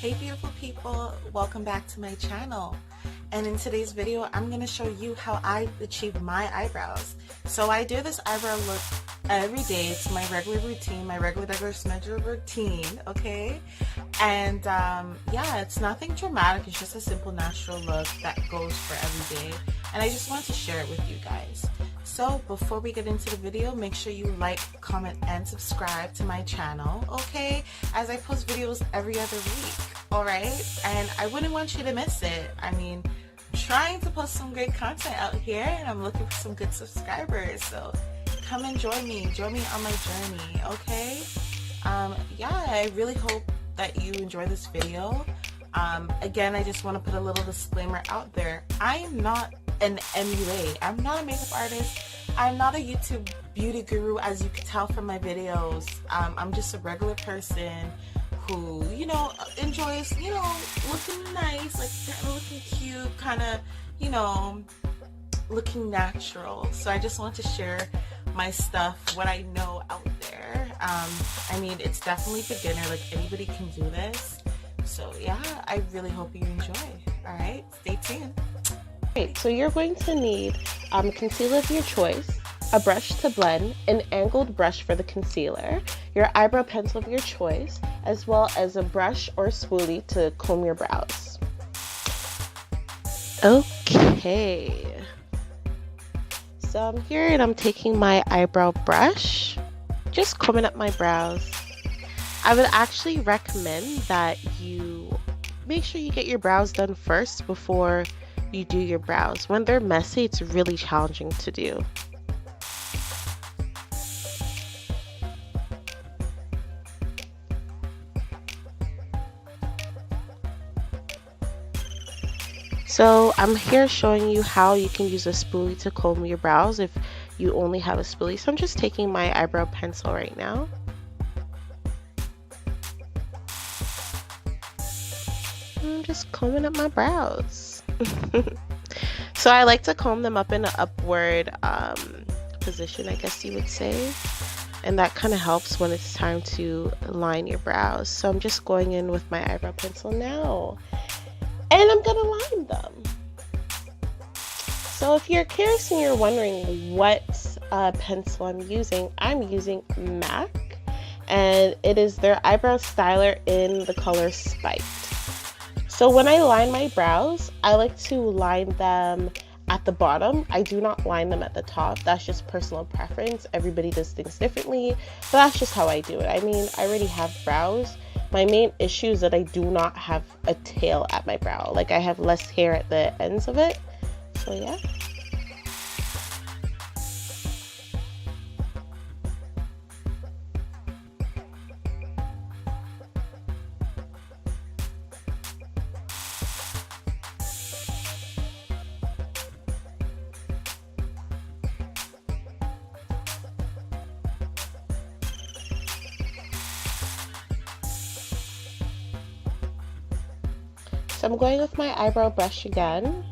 Hey beautiful people, welcome back to my channel. And in today's video, I'm going to show you how I achieve my eyebrows. So I do this eyebrow look every day. It's my regular routine, my regular schedule routine, okay? And yeah, it's nothing dramatic. It's just a simple natural look that goes for every day. And I just wanted to share it with you guys. So before we get into the video, make sure you like, comment, and subscribe to my channel, okay? As I post videos every other week, alright? And I wouldn't want you to miss it. I mean, I'm trying to post some great content out here, and I'm looking for some good subscribers. So come and join me on my journey, okay? Yeah, I really hope that you enjoy this video. Again, I just want to put a little disclaimer out there. I am not an MUA. I'm not a makeup artist. I'm not a YouTube beauty guru, as you can tell from my videos. I'm just a regular person who, you know, enjoys, you know, looking nice, like kind of looking cute, kind of, you know, looking natural. So I just want to share my stuff, what I know out there. I mean, it's definitely beginner, like anybody can do this. So yeah, I really hope you enjoy. All right, stay tuned. Alright, so you're going to need concealer of your choice, a brush to blend, an angled brush for the concealer, your eyebrow pencil of your choice, as well as a brush or spoolie to comb your brows. Okay, so I'm here and I'm taking my eyebrow brush, just combing up my brows. I would actually recommend that you make sure you get your brows done first before you do your brows. When they're messy, it's really challenging to do. So I'm here showing you how you can use a spoolie to comb your brows if you only have a spoolie. So I'm just taking my eyebrow pencil right now. I'm just combing up my brows. So I like to comb them up in an upward position, I guess you would say, and that kind of helps when it's time to line your brows. So I'm just going in with my eyebrow pencil now, and I'm gonna line them. So if you're curious and you're wondering what pencil I'm using MAC, and it is their eyebrow styler in the color Spiked. So when I line my brows, I like to line them at the bottom. I do not line them at the top. That's just personal preference. Everybody does things differently, but that's just how I do it. I mean, I already have brows. My main issue is that I do not have a tail at my brow. Like, I have less hair at the ends of it. So yeah. So I'm going with my eyebrow brush again.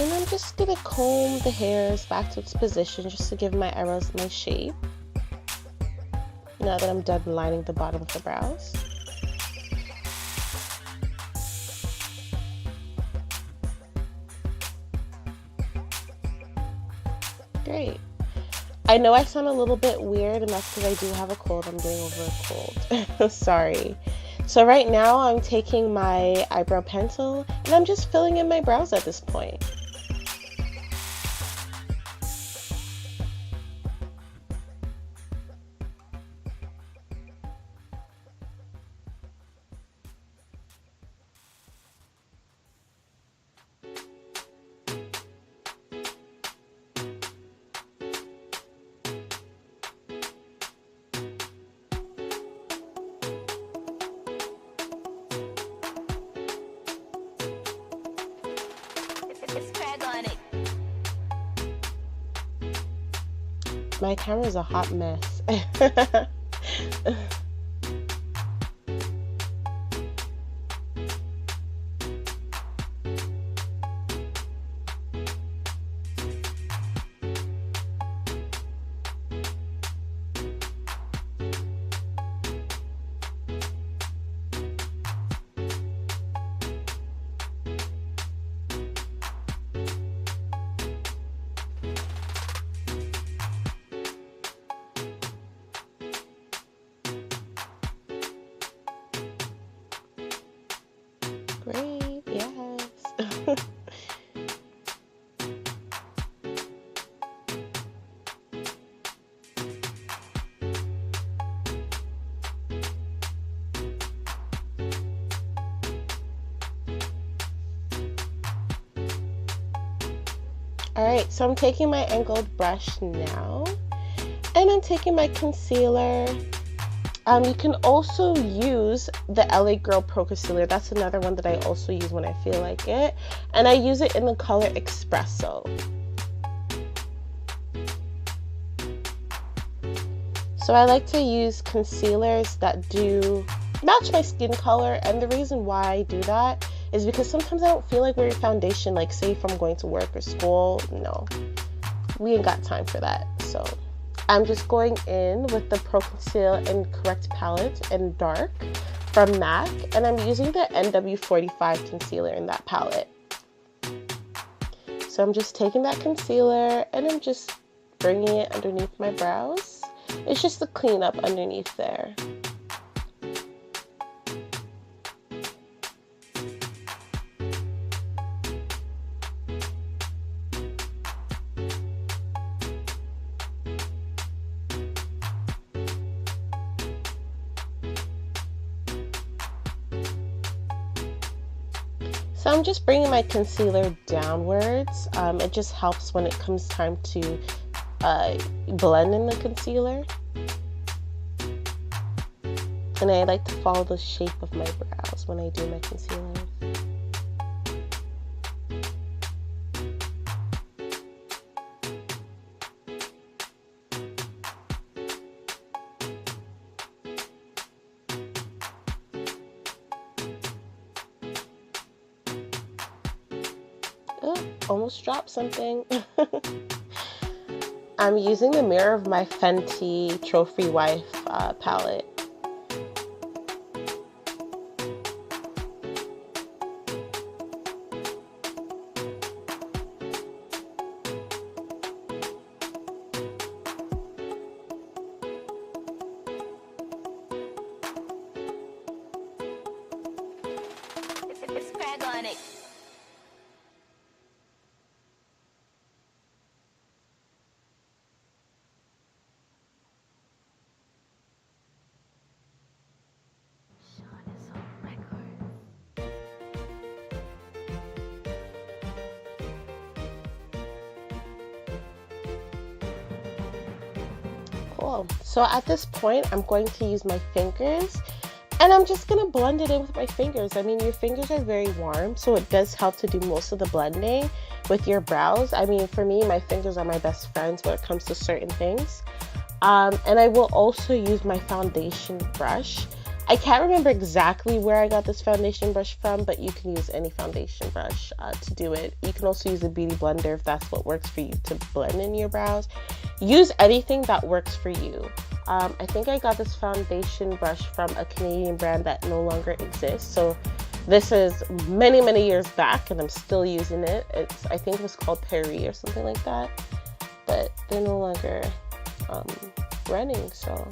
And I'm just going to comb the hairs back to its position just to give my eyebrows my shape. Now that I'm done lining the bottom of the brows. Great. I know I sound a little bit weird, and that's because I do have a cold. I'm getting over a cold. Sorry. So right now I'm taking my eyebrow pencil and I'm just filling in my brows at this point. My camera is a hot mess. Alright, so I'm taking my angled brush now, and I'm taking my concealer. You can also use the LA Girl Pro Concealer. That's another one that I also use when I feel like it. And I use it in the color Espresso. So I like to use concealers that do match my skin color. And the reason why I do that is because sometimes I don't feel like wearing foundation. Like say if I'm going to work or school, no, we ain't got time for that. So I'm just going in with the Pro Conceal and Correct palette in dark from MAC, and I'm using the NW45 concealer in that palette. So I'm just taking that concealer and I'm just bringing it underneath my brows. It's just a cleanup underneath there. So I'm just bringing my concealer downwards. It just helps when it comes time to blend in the concealer. And I like to follow the shape of my brows when I do my concealer. Oh, almost dropped something. I'm using the Mirror of My Fenty Trophy Wife palette. It's Craig on it. Cool. So at this point, I'm going to use my fingers, and I'm just going to blend it in with my fingers. I mean, your fingers are very warm, so it does help to do most of the blending with your brows. I mean, for me, my fingers are my best friends when it comes to certain things. And I will also use my foundation brush. I can't remember exactly where I got this foundation brush from, but you can use any foundation brush to do it. You can also use a beauty blender if that's what works for you to blend in your brows. Use anything that works for you. I think I got this foundation brush from a Canadian brand that no longer exists. So this is many, many years back, and I'm still using it. I think it was called Perry or something like that, but they're no longer running, so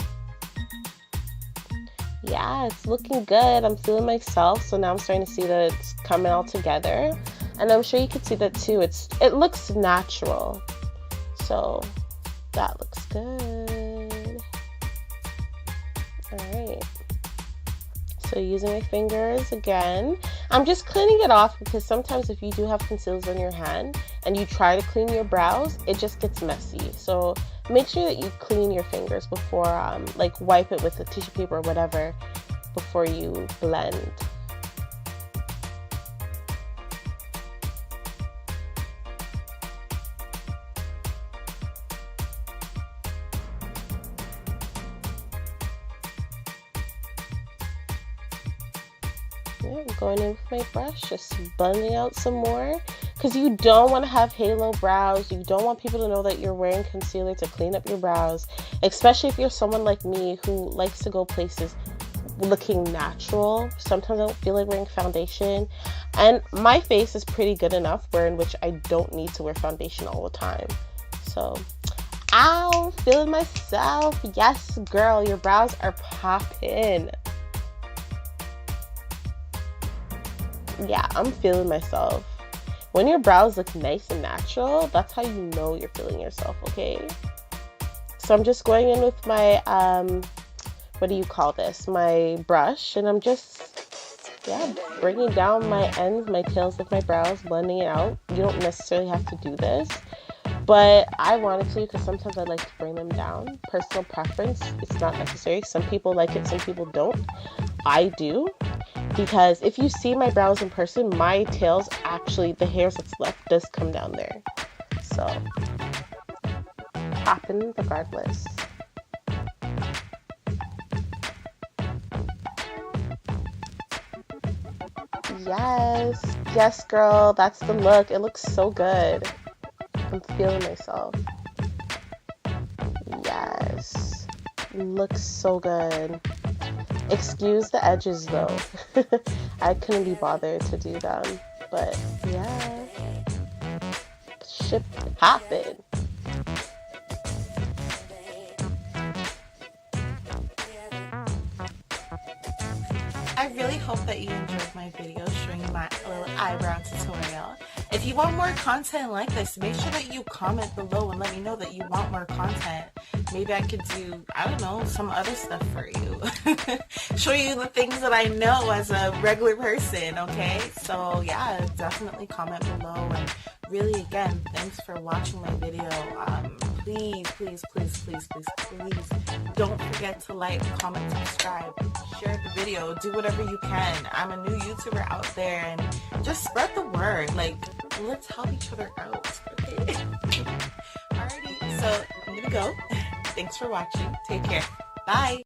yeah, it's looking good. I'm feeling myself, so now I'm starting to see that it's coming all together, and I'm sure you can see that too. It looks natural, so that looks good. All right, so using my fingers again, I'm just cleaning it off because sometimes if you do have concealers on your hand and you try to clean your brows, it just gets messy. So make sure that you clean your fingers before, like wipe it with a tissue paper or whatever before you blend. Yeah, I'm going in with my brush, just blending out some more. Because you don't want to have halo brows. You don't want people to know that you're wearing concealer to clean up your brows. Especially if you're someone like me who likes to go places looking natural. Sometimes I don't feel like wearing foundation. And my face is pretty good enough wherein which I don't need to wear foundation all the time. So, ow, feeling myself. Yes, girl, your brows are popping. Yeah, I'm feeling myself. When your brows look nice and natural, that's how you know you're feeling yourself, okay? So I'm just going in with my, what do you call this? My brush, and I'm just yeah, bringing down my ends, my tails of my brows, blending it out. You don't necessarily have to do this, but I wanted to because sometimes I like to bring them down. Personal preference, it's not necessary. Some people like it, some people don't. I do, because if you see my brows in person, my tails, actually the hairs that's left does come down there. So popping regardless. Yes girl, that's the look. It looks so good. I'm feeling myself. Yes, looks so good. Excuse the edges though. I couldn't be bothered to do them, but yeah, ship poppin'. I really hope that you enjoyed my video showing you my little eyebrow tutorial. If you want more content like this, make sure that you comment below and let me know that you want more content. Maybe I could do, I don't know, some other stuff for you. Show you the things that I know as a regular person, okay? So yeah, definitely comment below. And really, again, thanks for watching my video. Please don't forget to like, comment, subscribe, share the video, do whatever you can. I'm a new YouTuber out there, and just spread the word. Like, let's help each other out, okay? Alrighty, so I'm gonna go. Thanks for watching. Take care. Bye.